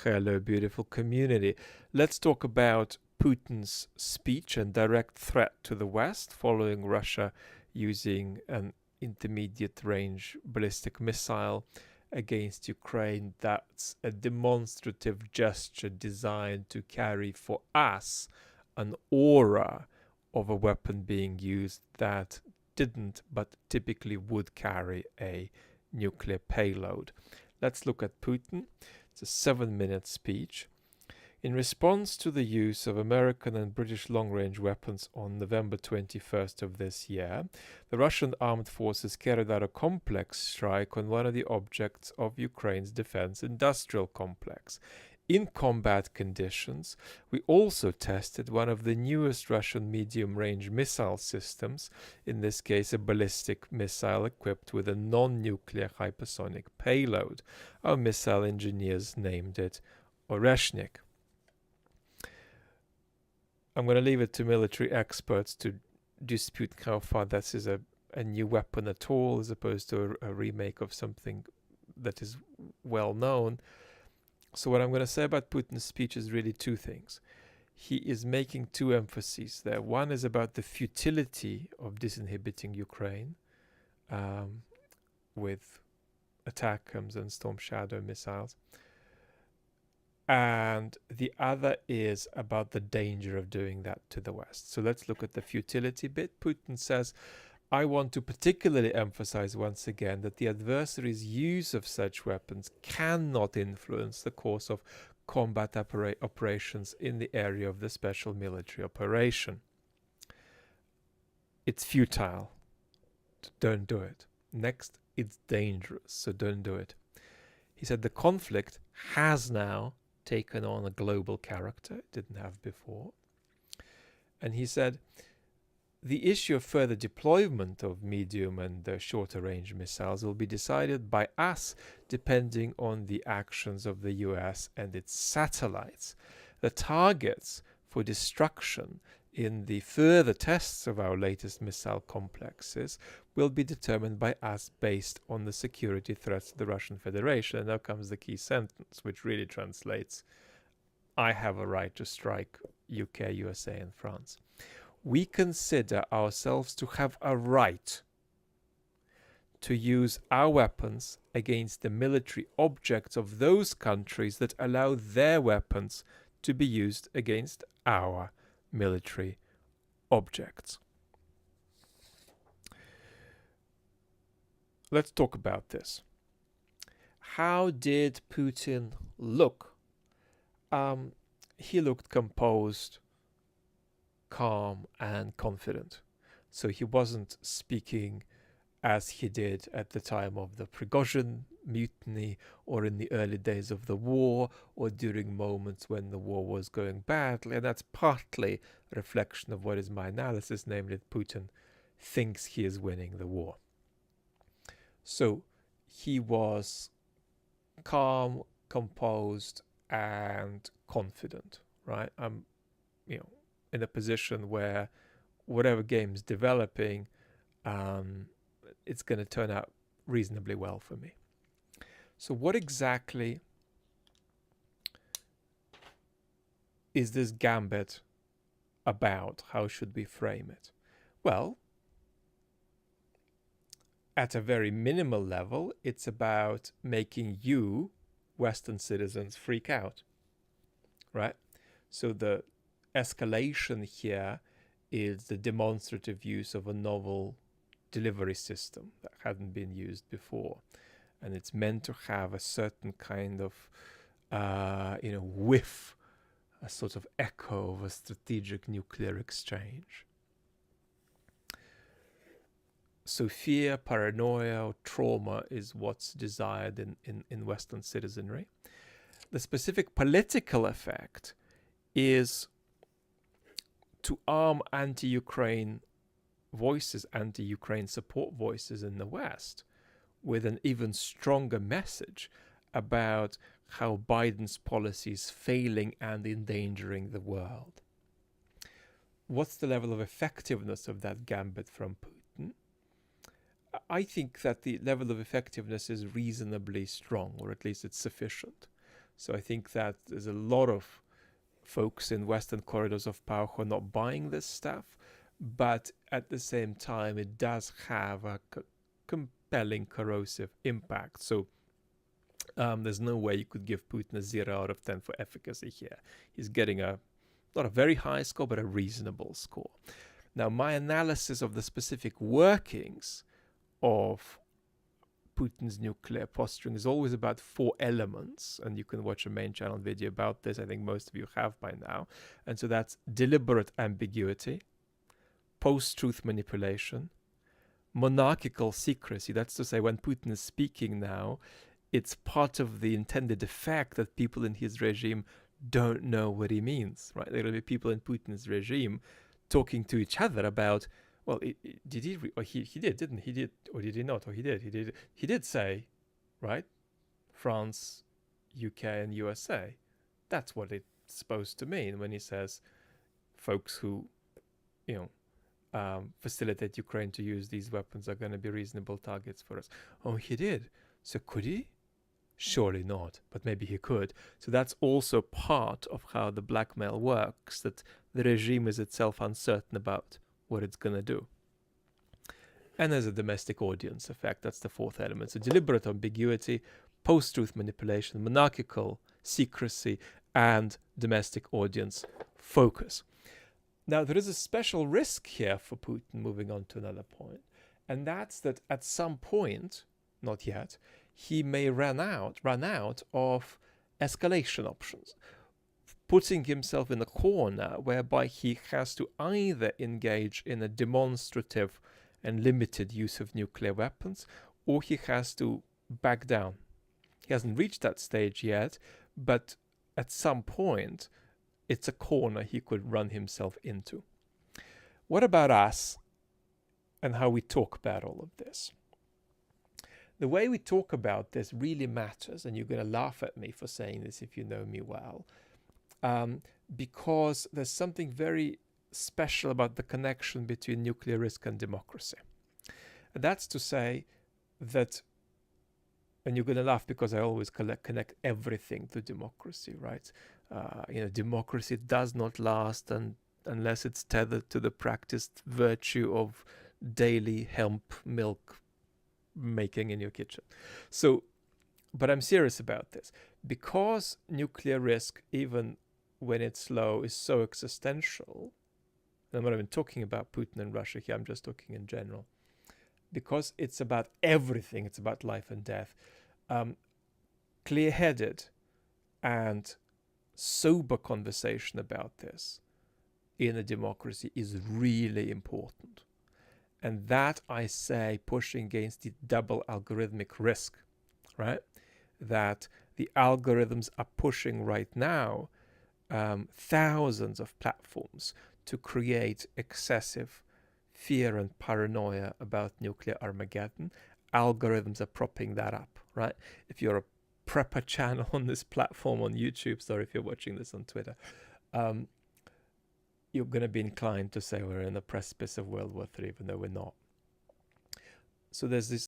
Hello, beautiful community. Let's talk about Putin's speech and direct threat to the West following Russia using an intermediate range ballistic missile against Ukraine. That's a demonstrative gesture designed to carry for us an aura of a weapon being used that didn't but typically would carry a nuclear payload. Let's look at Putin. It's a 7-minute speech. In response to the use of American and British long-range weapons on November 21st of this year, the Russian armed forces carried out a complex strike on one of the objects of Ukraine's defense industrial complex. In combat conditions, we also tested one of the newest Russian medium-range missile systems, in this case a ballistic missile equipped with a non-nuclear hypersonic payload. Our missile engineers named it Oreshnik. I'm going to leave it to military experts to dispute how far this is a new weapon at all, as opposed to a remake of something that is well known. So what I'm going to say about Putin's speech is really two things. He is making two emphases there. One is about the futility of disinhibiting Ukraine with ATACMS and Storm Shadow missiles. And the other is about the danger of doing that to the West. So let's look at the futility bit. Putin says, I want to particularly emphasize once again that the adversary's use of such weapons cannot influence the course of combat operations in the area of the special military operation. It's futile. Don't do it. Next, it's dangerous, so don't do it. He said the conflict has now taken on a global character it didn't have before. And he said, the issue of further deployment of medium and shorter range missiles will be decided by us depending on the actions of the US and its satellites. The targets for destruction in the further tests of our latest missile complexes will be determined by us based on the security threats to the Russian Federation. And now comes the key sentence, which really translates, I have a right to strike UK, USA, and France. We consider ourselves to have a right to use our weapons against the military objects of those countries that allow their weapons to be used against our military objects. Let's talk about this. How did Putin look? He looked composed, calm and confident. So he wasn't speaking as he did at the time of the Prigozhin mutiny or in the early days of the war or during moments when the war was going badly. And that's partly a reflection of what is my analysis, namely that Putin thinks he is winning the war. So he was calm, composed and confident, right? I'm, in a position where whatever game's developing, it's going to turn out reasonably well for me. So what exactly is this gambit about? How should we frame it? Well, at a very minimal level, it's about making you, Western citizens, freak out, right? So the escalation here is the demonstrative use of a novel delivery system that hadn't been used before. And it's meant to have a certain kind of, whiff, a sort of echo of a strategic nuclear exchange. So fear, paranoia, or trauma is what's desired in Western citizenry. The specific political effect is to arm anti-Ukraine voices, anti-Ukraine support voices in the West with an even stronger message about how Biden's policy is failing and endangering the world. What's the level of effectiveness of that gambit from Putin? I think that the level of effectiveness is reasonably strong, or at least it's sufficient. So I think that there's a lot of folks in Western corridors of power who are not buying this stuff, but at the same time, it does have a compelling corrosive impact. So there's no way you could give Putin a 0 out of 10 for efficacy here. He's getting not a very high score, but a reasonable score. Now, my analysis of the specific workings of Putin's nuclear posturing is always about 4 elements, and you can watch a main channel video about this. I think most of you have by now. And so that's deliberate ambiguity, post-truth manipulation, monarchical secrecy. That's to say, when Putin is speaking now, it's part of the intended effect that people in his regime don't know what he means, right? There will be people in Putin's regime talking to each other about, well, did he? Or he did, didn't he? Did, or did he not? Or he did. He did say, right? France, UK, and USA. That's what it's supposed to mean when he says, folks who, facilitate Ukraine to use these weapons are going to be reasonable targets for us. Oh, he did. So could he? Surely not, but maybe he could. So that's also part of how the blackmail works, that the regime is itself uncertain about what it's going to do. And there's a domestic audience effect. That's the 4th element. So deliberate ambiguity, post-truth manipulation, monarchical secrecy, and domestic audience focus. Now, there is a special risk here for Putin, moving on to another point, and that's that at some point, not yet, he may run out of escalation options, putting himself in a corner whereby he has to either engage in a demonstrative and limited use of nuclear weapons, or he has to back down. He hasn't reached that stage yet, but at some point, it's a corner he could run himself into. What about us and how we talk about all of this? The way we talk about this really matters, and you're going to laugh at me for saying this if you know me well, because there's something very special about the connection between nuclear risk and democracy. And that's to say that, and you're going to laugh because I always connect everything to democracy, right? Democracy does not last unless it's tethered to the practiced virtue of daily hemp milk making in your kitchen. So, but I'm serious about this. Because nuclear risk, even when it's low, is so existential, and I'm not even talking about Putin and Russia here, I'm just talking in general. Because it's about everything, it's about life and death. Clear-headed and sober conversation about this in a democracy is really important. And that, I say, pushing against the double algorithmic risk, right? That the algorithms are pushing right now thousands of platforms to create excessive fear and paranoia about nuclear Armageddon. Algorithms are propping that up, right? If you're a prepper channel on this platform on YouTube, sorry if you're watching this on Twitter, you're going to be inclined to say we're in the precipice of World War III, even though we're not. So there's this